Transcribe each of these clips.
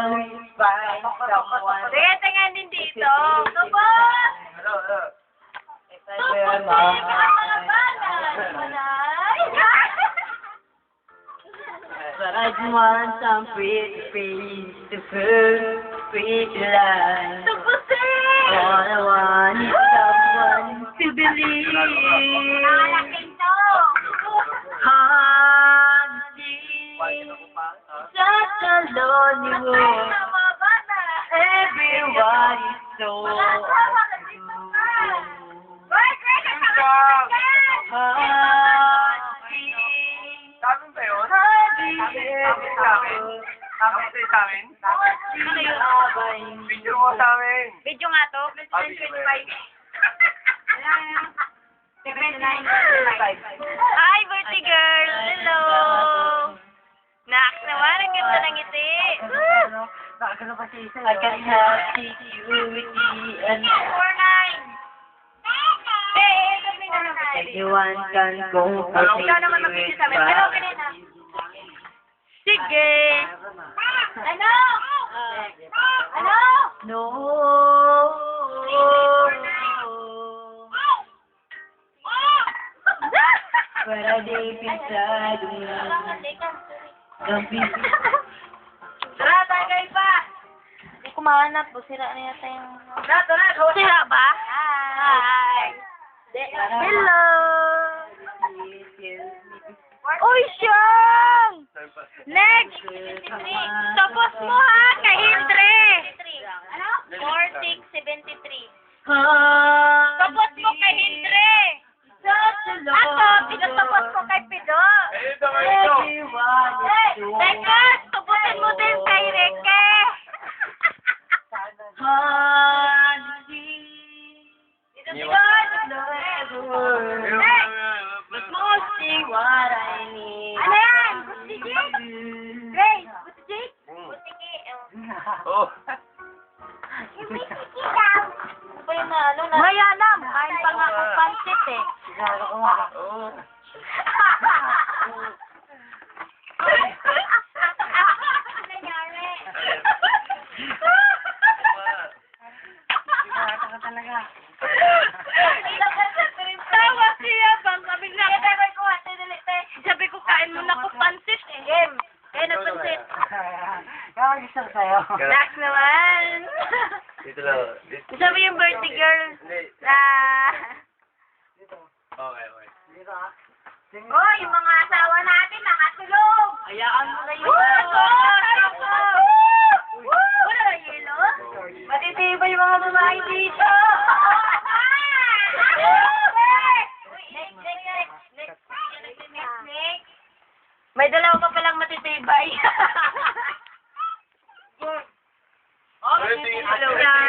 always find someone. Sige, tingnan din dito. Tubos! Tubos, mga banay! But I just want some pretty face to fill pretty life. Tubos All I want is someone to believe. Nalaking to! Honestly, such a lonely world. Mga banay! Everyone is so Sabi ba yun? Sabi sa amin? Video mo sa amin. Video nga to, President 25. Hi, birthday girl! Hello! Nak naman, ang ganda ng ngiti. I can have security and 49! anyone can go for Ikaw naman mag-video sa amin. Pero okay na. Sige! Ano? Ano? No. But I deep inside me, don't be. Tara, tagay pa! Hindi ko mahanap. Sira na yata yung... Sira ba? Hi! Hello! Uy, Sean! Next! Tapos mo ha, kay Hildre! Ano? 4673. Tapos mo kay Hildre! Ako, pinatapos ko kay Pido! Ito, ito. Teka, tapusin mo din kay Reke! But mostly what I need. Ano yan? Bustigi? Grace, Bustigi? Bustigi. Oh. Ano ba yung ano na? Mayanam, kain pa nga ng pancit eh. Oh. Ano nangyari? Tawa siya bang sabi na sabi ko kain mo na ko pancit eh. Game. Kaya na pancit. Kaya gusto ko sa'yo. Relax naman. Dito lang. Sabi yung birthday girl Hindi. na Okay, okay. oh, yung mga asawa natin nakatulog. Hayaan mo na yun. Wala na yelo? Matitibay yung mga babae dito. Next. May dalawa pa palang matitibay. Tingin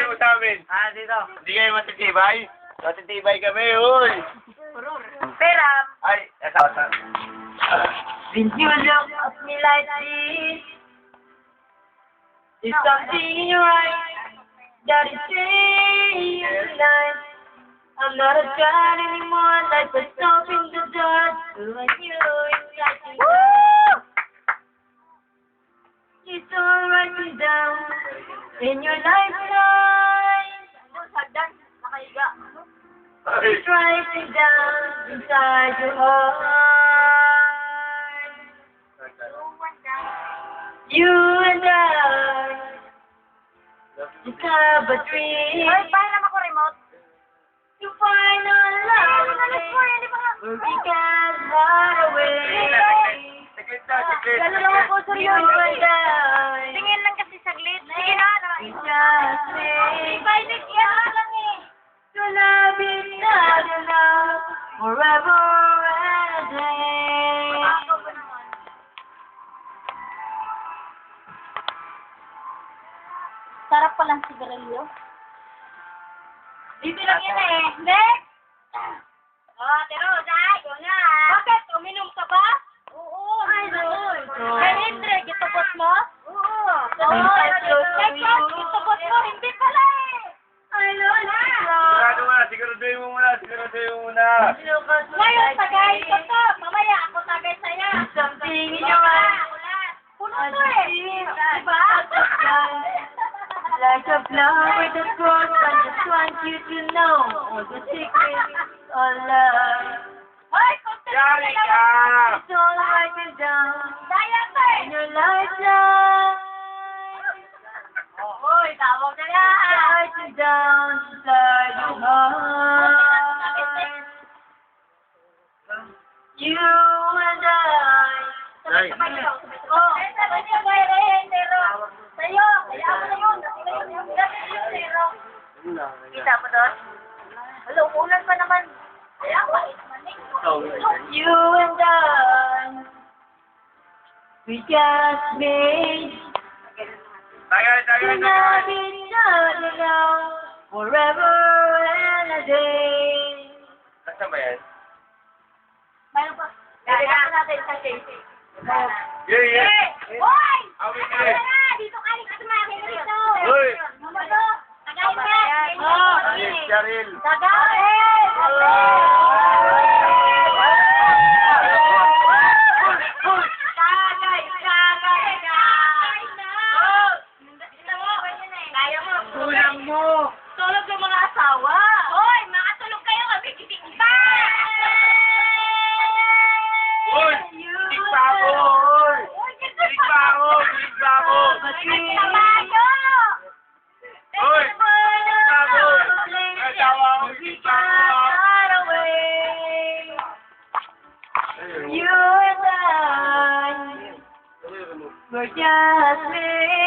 mo sa amin. Dito. Hindi kayo matitibay? Matitibay kami, uy! Pera. Ay, asa. When you look at me like this, there's something in your eyes that is saying tonight. I'm not a child anymore, like a stop in the dark. When you inside me, it's all writing down in your lifeline. It's writing down inside your heart. You and I just have a dream Ay, pahiram ako remote. to find our love where we can run away. Saglit na, saglit. Lalo lang ako You and I Tingin lang kasi saglit. Sige na. we just say Pilot yan lang eh. to love is not enough forever and a day. Sarap palang sigarilyo. Dito lang yan eh. Next! Oh, Tero, Zay, go na. Bakit? Uminom ka ba? Oo. Ay, doon. Kay Hindre, gitubot mo? Oo. Teka, gitubot mo. Hindi pala eh. Ay, Lola. Siguraduhin mo muna, siguraduhin mo muna. Ngayon, tagay ko to. Mamaya, ako tagay sa'yo. Something in your eyes. Puno to eh. Diba? like a flower that grows. I just want you to know all the secrets of love. Hoy, konti na Yari lang. ka! It's all written down Daya ka eh. in your lifeline. Hoy, tawag na yan. Written down inside your heart. You and I. Ay. Oh, sabay niya ba yun, Zero? Sa'yo, kaya mo na yun. Zero. Kita mo doon? Hello, ulan pa naman. Kaya pa, You and I. We just made. Tagal, tagal, We're not tagal. each other now. Forever and a day. Nasaan ba yan? mayroon pa. Kaya natin sa case. Yeah, yeah. Hoy! Awit Tama eh. na! Dito ka rin kasi mamin dito. Hoy! Mamalo! Tagayin ka! Oh. Yes, Cheryl. Tagayin! Tagay! Tagay! Tagay na! Kaya mo! Kulang mo. Tulog yung mga asawa! Hoy! Makatulog kayo kami kitikita! Hoy! Tilig pa ako! Hoy! Tilig pa ako! Tilig pa ako! Hoy! Tilig pa ako! Nagawa ako! Tilig pa ako! You and I. We're just made.